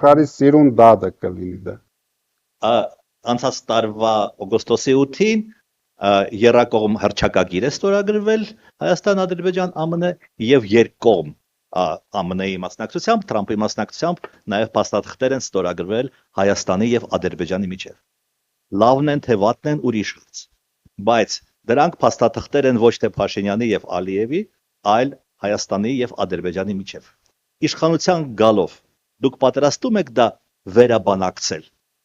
Աշխարհի սիրուն դատը կլինի դա։ Անցած տարվա օգոստոսի 8-ին երակողմ հռչակագիր է ստորագրվել Հայաստան, Ադրբեջան, ԱՄՆ եւ երկկողմ ԱՄՆ-ի մասնակցությամբ, Թրամփի մասնակցությամբ նաեւ փաստաթղթեր են ստորագրվել Հայաստանի եւ Ադրբեջանի միջեւ։ Լավն են թե վատն են ուրիշ հարց, բայց դրանք փաստաթղթեր են ոչ թե Փաշինյանի եւ Ալիևի, այլ Հայաստանի եւ Ադրբեջանի միջեւ։ Իշխանության գալով դուք պատրաստում եք դա վերաբանակցել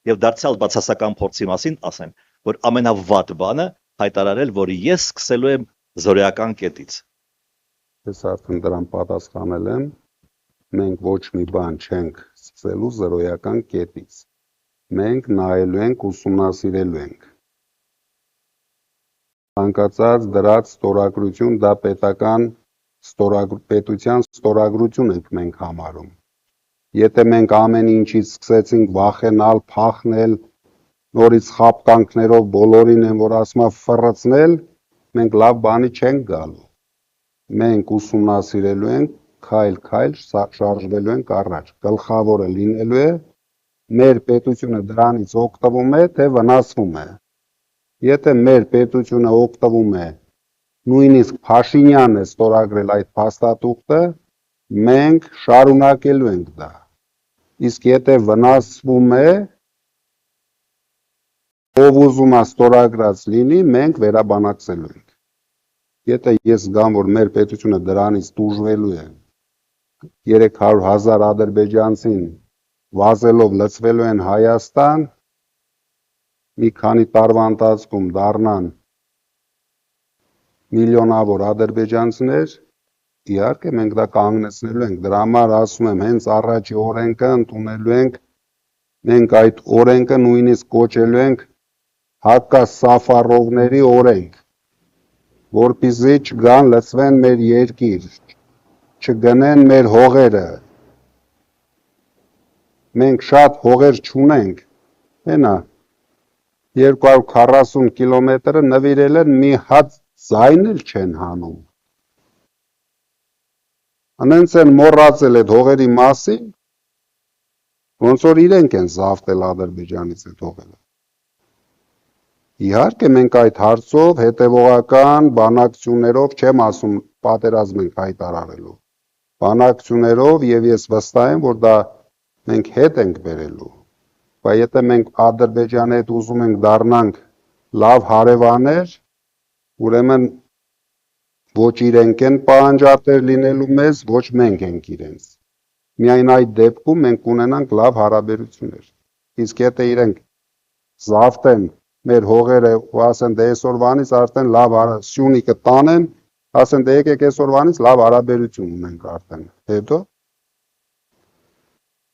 եւ դարձյալ բացասական փորձի մասին ասեմ, որ ամենավատ բանը հայտարարել, որ ես սկսելու եմ զորեական կետից։ Ես արդեն դրան պատասխանել եմ, մենք ոչ մի բան չենք սկսելու զորեական կետից։ Մենք նայելու ենք, ուսումնասիրելու ենք։ Ցանկացած դրած ստորագրություն դա պետության ստորագրություն ենք մենք համարում։ Եթե մենք ամեն ինչից սկսեցինք վախենալ, փախնել, նորից խապկանքներով բոլորին են, որ ասում է ֆռցնել, մենք լավ բանի չենք գալու։ Մենք ուսումնասիրելու ենք, քայլ-քայլ շարժվելու ենք առաջ։ Գլխավորը լինելու է մեր պետությունը դրանից օգտվում է, թե վնասվում է։ Եթե մեր պետությունը օգտվում է, նույնիսկ Փաշինյանն է ստորագրել այդ փաստաթուղթը, մենք շարունակելու ենք դա։ Իսկ եթե վնասվում է, ով ուզում է ստորագրած լինի, մենք վերաբանակցելու ենք։ Եթե ես զգամ, որ մեր պետությունը դրանից տուժվելու է, 300,000 ադրբեջանցին վազելով լցվելու են Հայաստան, մի քանի տարվա ընթացքում դառնան միլիոնավոր ադրբեջանցիներ, իհարկե մենք դա կանգնեցնելու ենք, դրա համար ասում եմ, հենց առաջի օրենքը ընդունելու ենք, մենք այդ օրենքը նույնիսկ կոչելու ենք հակասաֆարովների օրենք, որպեսզի չգան լցվեն մեր երկիր, չգնեն մեր հողերը, մենք շատ հողեր չունենք, հենա 240 կիլոմետրը նվիրել են մի հատ ձայն էլ չեն հանում, անենց են մոռացել այդ հողերի մասին, ոնց որ իրենք են զավթել Ադրբեջանից այդ հողերը։ Իհարկե մենք այդ հարցով հետևողական բանակցություններով չեմ ասում պատերազմ ենք հայտարարելու, բանակցություններով եւ ես վստահ եմ, որ դա մենք հետ ենք բերելու, բայց եթե մենք Ադրբեջանի հետ ուզում ենք դառնանք լավ հարևաններ, ուրեմն ոչ իրենք են պահանջատեր լինելու մեզ, ոչ մենք ենք իրենց։ Միայն այդ դեպքում մենք կունենանք լավ հարաբերություններ, իսկ եթե իրենք զավթեն մեր հողերը ու ասեն դե այսօրվանից արդեն լավ Սյունիքը տանեն, ասեն դե եկեք այսօրվանից լավ հարաբերություն ունենք արդեն, հետո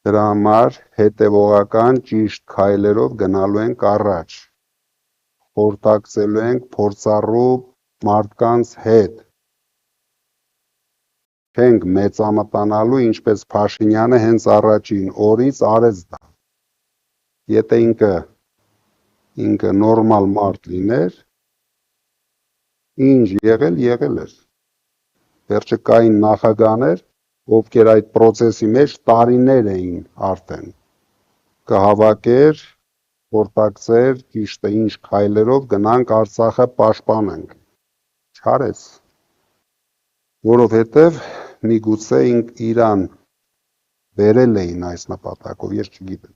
դրա համար հետևողական ճիշտ քայլերով գնալու ենք առաջ, խորհրդակցելու ենք փորձառու մարդկանց հետ, չենք մեծամտանալու, ինչպես Փաշինյանը հենց առաջին օրից արեց դա, եթե ինքը նորմալ մարդ լիներ, ինչ եղել էր, վերջը կային նախագահներ, ովքեր այդ պրոցեսի մեջ տարիներ էին արդեն, կհավաքեր, խորհրդակցեր, ճիշտ է ինչ քայլերով գնանք Արցախը պաշտպանենք, չարեց, որովհետև միգուցե իրան բերել էին այս նպատակով, ես չգիտեմ։